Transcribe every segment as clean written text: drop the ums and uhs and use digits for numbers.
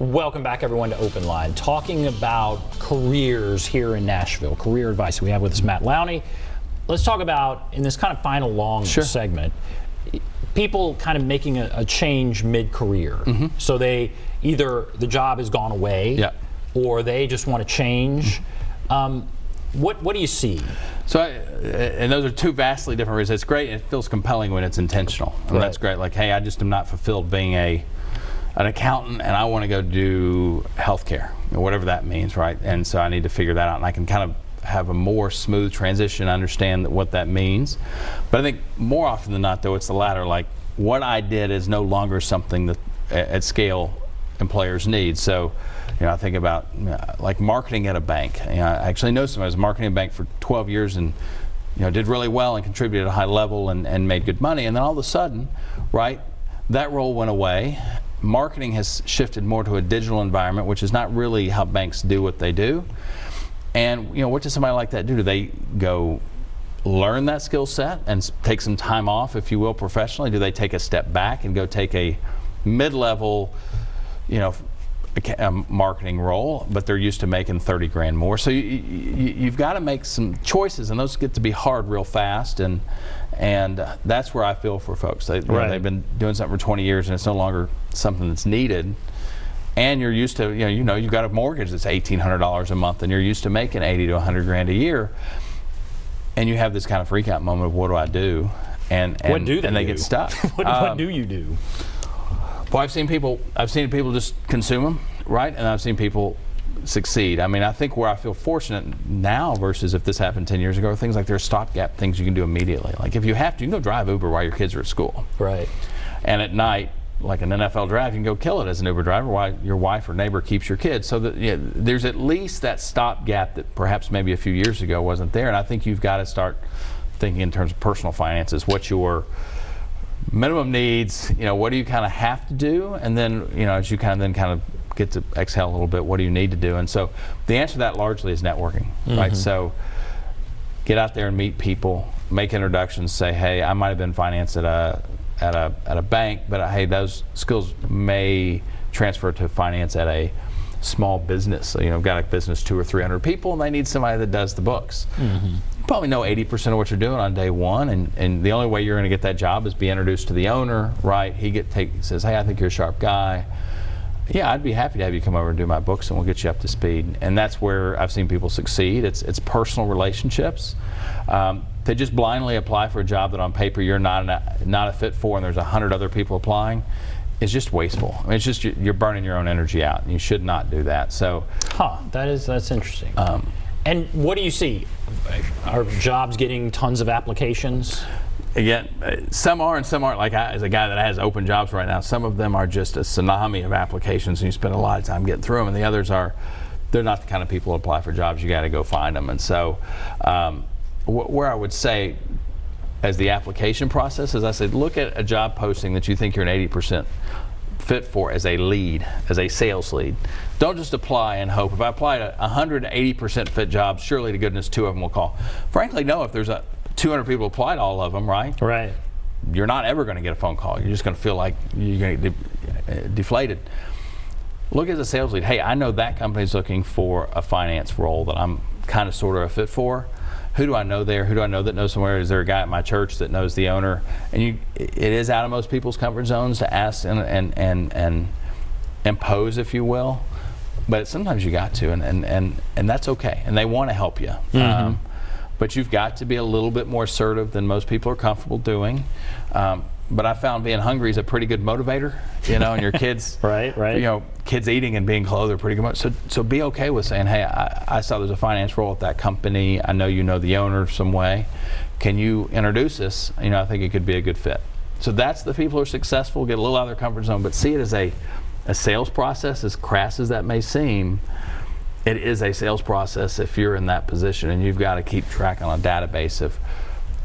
Welcome back, everyone, to OpenLine, talking about careers here in Nashville, career advice. We have with us Matt Lowney. Let's talk about, in this kind of final long segment, people kind of making a change mid-career. So they either the job has gone away or they just want to change. What do you see? So, and those are two vastly different reasons. It's great. It feels compelling when it's intentional. And that's great. Like, hey, I just am not fulfilled being an accountant, and I want to go do healthcare, whatever that means, right? And so I need to figure that out, and I can kind of have a more smooth transition, understand what that means. But I think more often than not, though, it's the latter. Like, what I did is no longer something that at scale employers need. So, I think about like marketing at a bank. I actually know somebody who was marketing a bank for 12 years and did really well and contributed at a high level and made good money. And then all of a sudden, right, that role went away. Marketing has shifted more to a digital environment, which is not really how banks do what they do. And what does somebody like that do? Do they go learn that skill set and take some time off, if you will, professionally? Do they take a step back and go take a mid-level, marketing role, but they're used to making 30 grand more? So you've got to make some choices, and those get to be hard real fast. And that's where I feel for folks. They've been doing something for 20 years and it's no longer something that's needed. And you're used to, you've got a mortgage that's $1,800 a month and you're used to making 80 to 100 grand a year. And you have this kind of freak out moment of, what do I do? And they get stuck. What do you do? Well, I've seen people just consume them, right? And I've seen people succeed. I mean, I think where I feel fortunate now versus if this happened 10 years ago are things like there's stopgap things you can do immediately. Like if you have to, you can go drive Uber while your kids are at school. Right. And at night, like an NFL drive, you can go kill it as an Uber driver while your wife or neighbor keeps your kids. So that there's at least that stopgap that perhaps maybe a few years ago wasn't there. And I think you've got to start thinking in terms of personal finances, what your minimum needs, what do you kind of have to do? And then, as you kind of get to exhale a little bit, what do you need to do? And so the answer to that largely is networking, right? So get out there and meet people, make introductions, say, hey, I might have been financed at a bank, but hey, those skills may transfer to finance at a small business. So, I've got a business 200 or 300 people and they need somebody that does the books. You probably know 80% of what you're doing on day one, and the only way you're going to get that job is be introduced to the owner, right? He says, hey, I think you're a sharp guy. Yeah, I'd be happy to have you come over and do my books and we'll get you up to speed. And that's where I've seen people succeed. It's personal relationships. They just blindly apply for a job that on paper you're not a fit for and there's 100 other people applying. It's just wasteful. I mean, it's just you're burning your own energy out, and you should not do that. So, that's interesting. And what do you see? Are jobs getting tons of applications? Again, some are and some aren't. Like as a guy that has open jobs right now, some of them are just a tsunami of applications, and you spend a lot of time getting through them. And the others they're not the kind of people who apply for jobs. You got to go find them. And so, where I would say, as the application process, as I said, look at a job posting that you think you're an 80% fit for as a lead, as a sales lead. Don't just apply and hope. If I apply to 180% fit jobs, surely to goodness 2 of them will call. Frankly, no, if there's 200 people apply to all of them, right? Right. You're not ever going to get a phone call. You're just going to feel like you're going to get deflated. Look as a sales lead. Hey, I know that company's looking for a finance role that I'm kind of sort of a fit for. Who do I know there? Who do I know that knows somewhere? Is there a guy at my church that knows the owner? And it is out of most people's comfort zones to ask and impose, if you will. But sometimes you got to, and that's okay. And they want to help you. But you've got to be a little bit more assertive than most people are comfortable doing. But I found being hungry is a pretty good motivator, and your kids, right. Kids eating and being clothed are pretty good. So be okay with saying, hey, I saw there's a finance role at that company. I know you know the owner some way. Can you introduce us? I think it could be a good fit. So that's the people who are successful, get a little out of their comfort zone, but see it as a sales process, as crass as that may seem. It is a sales process if you're in that position, and you've got to keep track on a database of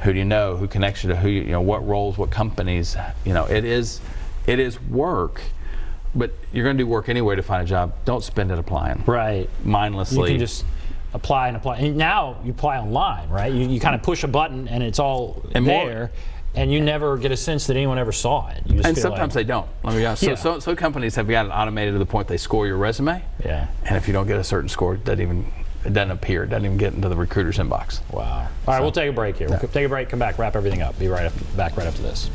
who do you know, who connects you to who, what roles, what companies. It is work, but you're going to do work anyway to find a job. Don't spend it applying. Right. Mindlessly. You can just apply and apply. And now you apply online, right? You kind of push a button and it's all there. And you never get a sense that anyone ever saw it. You just And feel sometimes they don't. Let me be honest. Yeah. So companies have got it automated to the point they score your resume. Yeah. And if you don't get a certain score, it doesn't appear. It doesn't even get into the recruiter's inbox. Wow. All right, we'll take a break here. We'll take a break, come back, wrap everything up. Be back right after this.